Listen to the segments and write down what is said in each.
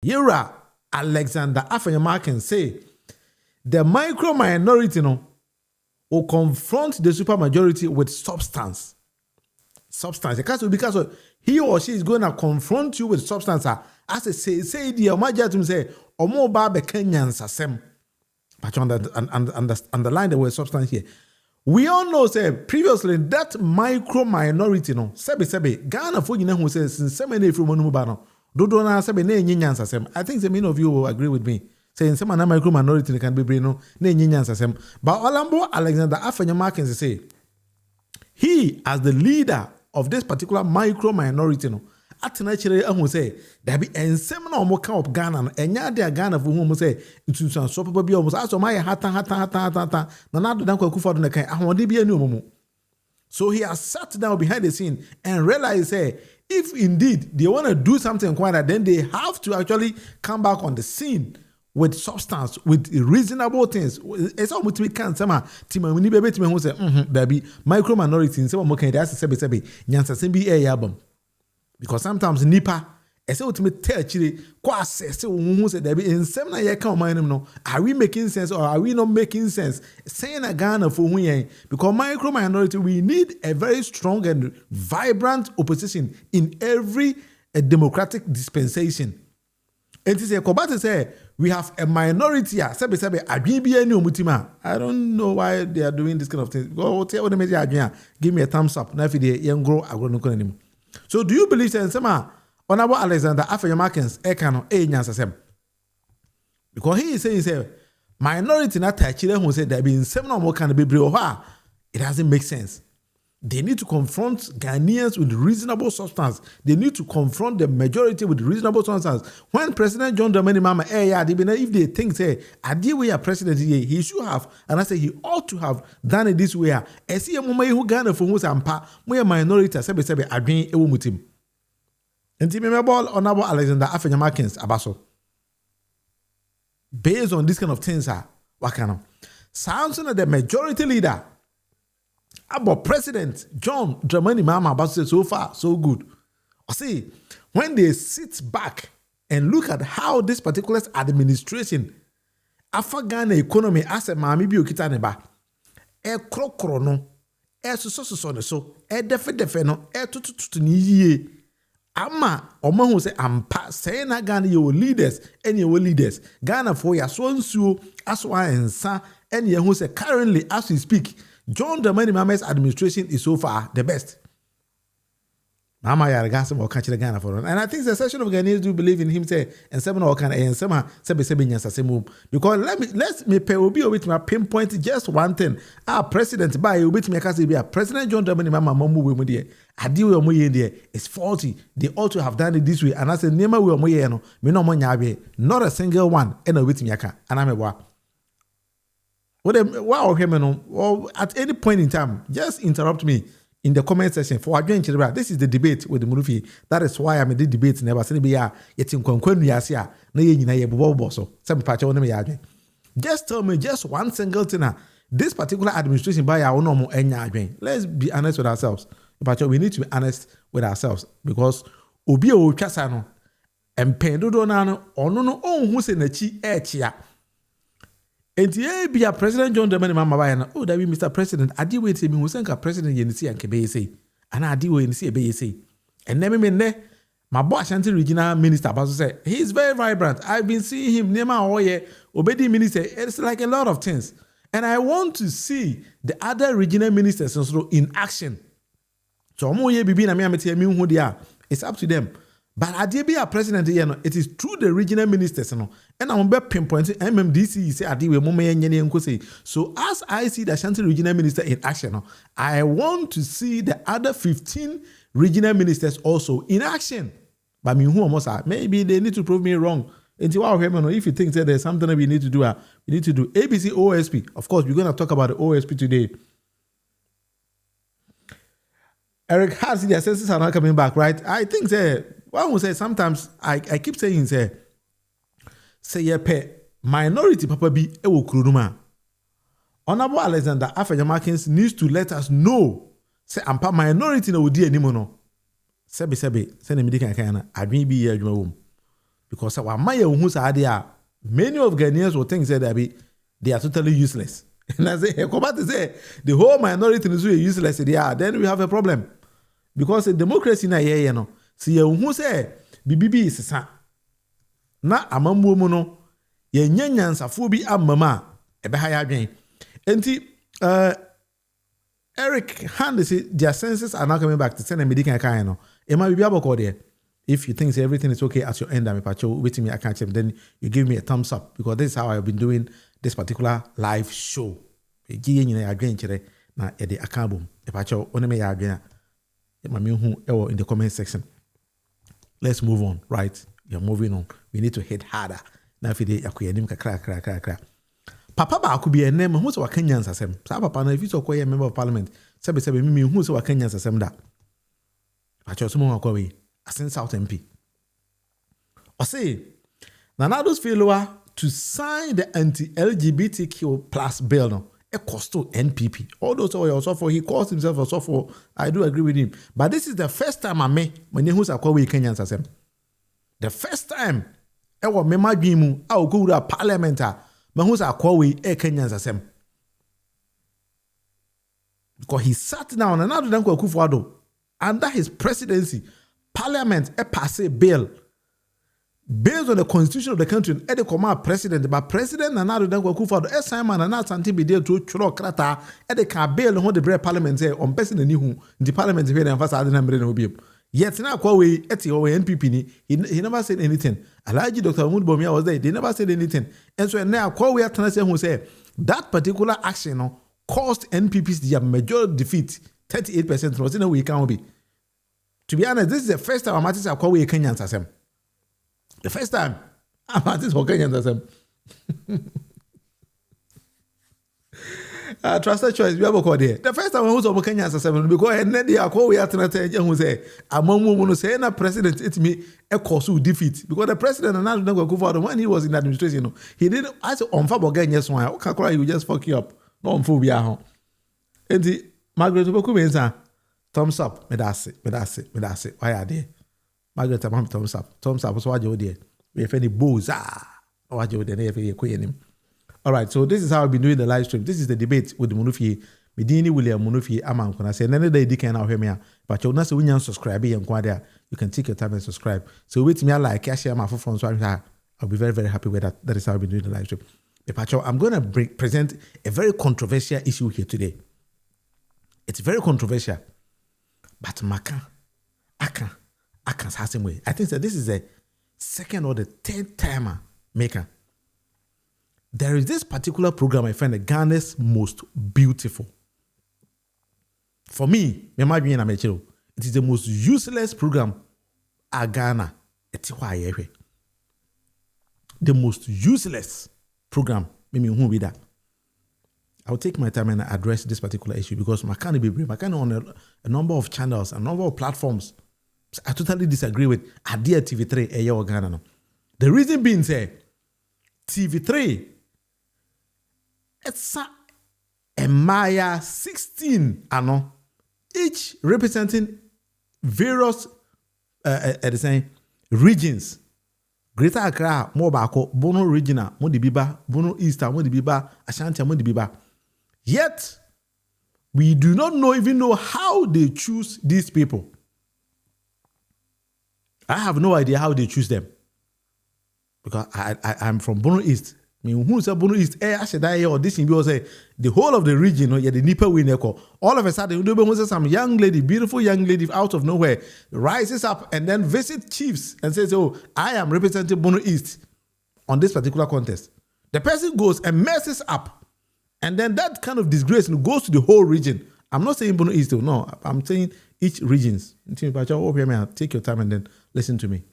Yera Alexander Afenyaman can say the micro minority will confront the super majority with substance. Because he or she is going to confront you with substance. As I say the Omajatum say, Omo Babe Kenyan Sasem. But underline the word substance here. We all know, say, previously, that micro minority, sebe, Ghana for who says, Semene from Monubano, Dodona Sebe, Nyan Sasem. I think the many of you will agree with me. Saying some micro minority can be Brino, Nyan Sasem. But Olambo Alexander Afenyaman can say, he, as the leader of this particular micro minority, actually, I say there be and seminar more count of Ghana and ya Ghana for whom say it's so probably almost as my hata. Nana don't go for the kind. I want to be a new momo. So he has sat down behind the scene and realized, if indeed they want to do something quite, then they have to actually come back on the scene with substance, with reasonable things. It's all we can say, Tima, we need baby to me say, baby, micro minority in some more kind. That's sebe nyansa sembi album. Because sometimes nipa, ese ultimate tell chile, kwa se who said there be in some na ye can mind no. Are we making sense or are we not making sense? Saying a Ghana for who because micro minority, we need a very strong and vibrant opposition in every democratic dispensation. And it's a Kobata say we have a minority. Sebe I don't know why they are doing this kind of thing. Go tell them give me a thumbs up. Now if they young grow, I will not anymore. So do you believe that Sema Honorable Alexander Afenyaman Ekano Nyansasem? Because he is saying minority not Chile who said there being seven or more can be brioha. It doesn't make sense. They need to confront Ghanaians with reasonable substance. They need to confront the majority with reasonable substance. When President John Dramani Mahama, if they think, say, Addo we are president, he should have, and I say he ought to have done it this way. I see a moment who Ghana for who's ampa, we minority, sebe, adwin ewu mutim. And Timmy Ball, Honorable Alexander Afenyaman Abaso. Based on this kind of things, Wakano. Samson, the majority leader, about President John Dramani Mahama about so far, so good. See, when they sit back and look at how this particular administration, Ghana economy as a mami bi okita neba, krokro no, so, defe no, tutu ni ye. Ama, omo hu say ampa, say na Ghana your leaders, and your leaders. Ghana for ya so nsuo, aswa ensa, and ye hu say currently as we speak, John Dramani Mahama's administration is so far the best. Mahama Yaragasa or catch the Ghana for him. And I think the section of Ghanaians do believe in him, say, and seven or can and some sebe. Because let's me pay will be with my pinpoint just one thing. Our president by with me be a President John Dramani Mahama Mamu with me. Addo we in there is faulty. They ought to have done it this way. And I said, Nema we no, me no money, not a single one, and a with me, and I'm a wa. Wow, or at any point in time, just interrupt me in the comment section for again. This is the debate with the Munufie. That is why I'm in the debate. Never seen be getting konkwenu na ye nyina ye bobo so. Some patch on me adwen. Just tell me just one single thing. This particular administration by our normal enya adwen. Let's be honest with ourselves. But we need to be honest with ourselves because obi o twasa no empendodo na no ono no onhu se na chi chia. And be a President John Dramani Mahama, oh, that be Mr. President. I did wait to me who sent a president in the sea and Kebe say, and I did wait in the sea a say. And never mean my boss Ashanti regional minister Basso said he's very vibrant. I've been seeing him near my oye, obedi minister. It's like a lot of things. And I want to see the other regional ministers also in action. So it's up to them. But Addo be a president, it is through the regional ministers, and I'm be pinpointing MMDC. Say Addo so as I see the Ashanti regional minister in action, I want to see the other 15 regional ministers also in action. But maybe they need to prove me wrong. If you think that there's something that we need to do, we need to do ABC OSP. Of course, we're going to talk about the OSP today. Eric has the assessors are not coming back, right? I think one will say sometimes I keep saying say ye pe minority papa be ewo kuruma. Honorable Alexander Afenyaman needs to let us know say ampa minority na odi animo no. Sebe se na midi kan na adwen bi ye adwuma wom. Because our Maya who's idea, many of Ghanaians will think that they are totally useless. And I say, to say the whole minority is useless, then we have a problem. Because the democracy na here, you know, see who say BBB is sa na amambu mu no ye nyanyansafo bi amama ebe ha ya dwen. Enti Eric Hand say their senses are now coming back to send a medical kind no. E ma bibi aboko there. If you think everything is okay at your end, I'm waiting me, I can't check, then you give me a thumbs up because this is how I've been doing this particular live show. In the comment section. Let's move on, right? You're moving on. We need to hit harder. Now, if you Papa could be a name who's a Kenyans as him. Papa, if you a member of parliament, Sabi me who's a Kenyans as him that. I chose more away. Since South MP. I say, Nanado's failure to sign the anti-LGBTQ plus bill, no, it cost to NPP. Although he calls himself a software, I do agree with him. But this is the first time I met when who's a Kowe Kenyans as him. The first time I was Memagimu, I will go to a parliament, but who's a Kowe Kenyans as him. Because he sat down and another than Kufuado under his presidency. Parliament passed a bill based on the constitution of the country and the command president, but president and now the Kufuado Simon and now something be there to churo krata and the can bill on the bread parliament say on person new the parliament here and first other number no be. Yet now Kwawe NPP he never said anything. Alaji Dr. Munufie was there, they never said anything. And so now Kwawe Atanase who say that particular action caused NPP's their major defeat, 38%. Was in a way can be. To be honest, this is the first time Amatis have called Kenyans as him. The first time Amatis for Kenyans as him. Trusted choice, we have a call there. The first time I was over Kenyans as him, because and then they are called who say, among women say, na president, it's me a cause defeat. Because the president and now don't go for when he was in administration, he didn't, I said, on Fabo Kenyans one, okay, you just fuck you up. No, I'm full behind. And the Margaret Oboku thumbs up, me that's it. Why are they? Margaret, I'm thumbs up. Thumbs up, so what you did? We have any boos, what you did, all right, so this is how I've been doing the live stream. This is the debate with Munufie. Medini William Munufie, Aman, when I say, another day, can now hear me, but you're not so when you subscribe, you can take your time and subscribe. So wait me, I like, I share my phone, so I'll be very, very happy with that. That is how I've been doing the live stream. I'm going to present a very controversial issue here today. It's very controversial. But I can say same way. I think that this is the second or the third timer maker. There is this particular program I find Ghana's most beautiful. For me, it is the most useless program at Ghana. The most useless program. Who be that? I'll take my time and address this particular issue because I can't be brave. I can't on a number of channels, a number of platforms. So I totally disagree with Addo TV3 Ghana. The reason being say TV3 it's a Maya 16 each representing various regions. Greater Accra, Mobako, Bono Regional, Modibiba, Bono Easter, Modibiba, Ashanti, Modibiba. Yet, we do not even know how they choose these people. I have no idea how they choose them. Because I'm from Bono East. I mean, who said Bono East? I said, or this thing, because the whole of the region, the Nipa winner, all of a sudden, some young lady, beautiful young lady out of nowhere, rises up and then visits chiefs and says, oh, I am representing Bono East on this particular contest. The person goes and messes up. And then that kind of disgrace goes to the whole region. I'm not saying Bono East, no. I'm saying each regions. Take your time and then listen to me.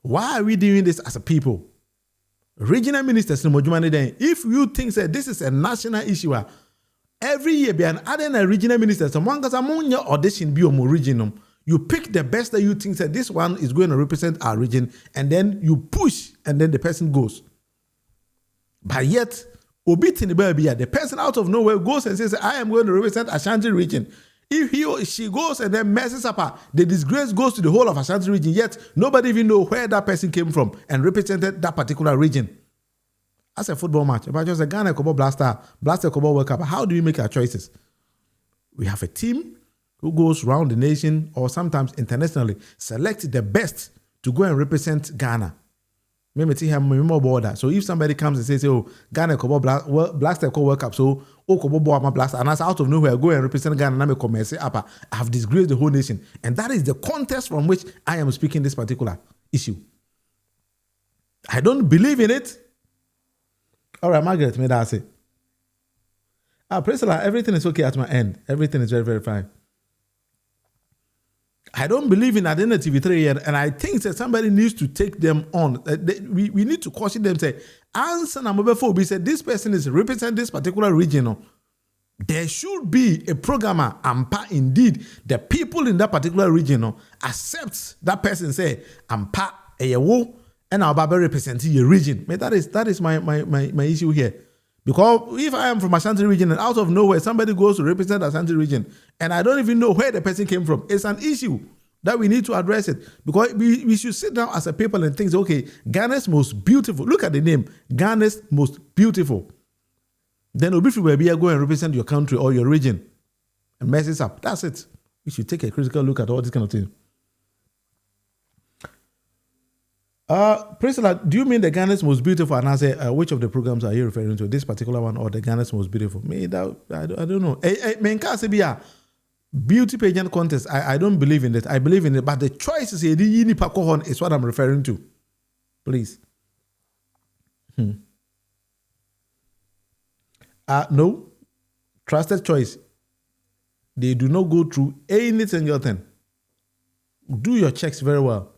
Why are we doing this as a people? Regional ministers, if you think that this is a national issue, every year, be an other regional minister, someone goes among your audition, be a region. You pick the best that you think that this one is going to represent our region, and then you push, and then the person goes. But yet, the person out of nowhere goes and says, I am going to represent Ashanti region. If he or she goes and then messes up her, the disgrace goes to the whole of Ashanti region, yet nobody even know where that person came from and represented that particular region. As a football match, if I just say Ghana Kobo Blaster Kobo World Cup, how do you make our choices? We have a team who goes around the nation or sometimes internationally, select the best to go and represent Ghana. So if somebody comes and says, oh, Ghana Kobo Blaster Kobo World Cup, so oh Kobo Boama Blaster, and as out of nowhere, go and represent Ghana, I have disgraced the whole nation. And that is the context from which I am speaking this particular issue. I don't believe in it. All right, Margaret, may I say? Praise the Lord, everything is okay at my end. Everything is very, very fine. I don't believe in identity TV3 yet, and I think that somebody needs to take them on. We need to caution them, say, answer number 4, we said this person is representing this particular region. There should be a programmer, AMPA, indeed, the people in that particular region accept that person, say, AMPA, Eyewo, and I'll be representing your region. That is my issue here. Because if I am from Ashanti region and out of nowhere somebody goes to represent Ashanti region and I don't even know where the person came from, it's an issue that we need to address it. Because we should sit down as a people and think, okay, Ghana's most beautiful. Look at the name, Ghana's most beautiful. Then Obifi will be go and represent your country or your region and mess it up. That's it. We should take a critical look at all these kind of things. Praise the Lord, do you mean the Ghana's most beautiful? And I say, which of the programs are you referring to? This particular one or the Ghana's most beautiful? I don't know. Beauty pageant contest, I don't believe in it. I believe in it, but the choices is what I'm referring to. Please. No. Trusted choice. They do not go through any single thing. Do your checks very well.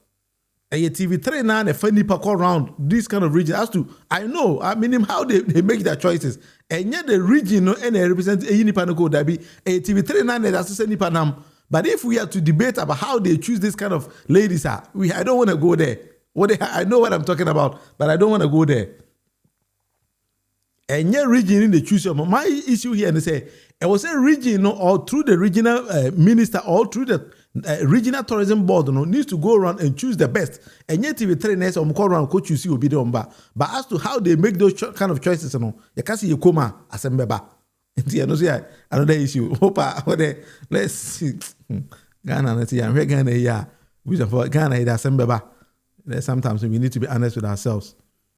TV3 now, the funny park around this kind of region as to I know, I mean how they make their choices. And yet the region and they represent a Nipanoko that be a TV3 now that's a Nipanam. But if we are to debate about how they choose this kind of ladies, I don't want to go there. I know what I'm talking about, but I don't want to go there. And yet region in the choose my issue here and they say it was a region or through the regional minister or through the regional tourism board needs to go around and choose the best. And yet TV3 next or go around coach you see will be done. But as to how they make those kind of choices, you can't see you come as a member. Another issue. Let's see. Ghana, let's see. I'm here Ghana here. We for Ghana as a member. Sometimes we need to be honest with ourselves.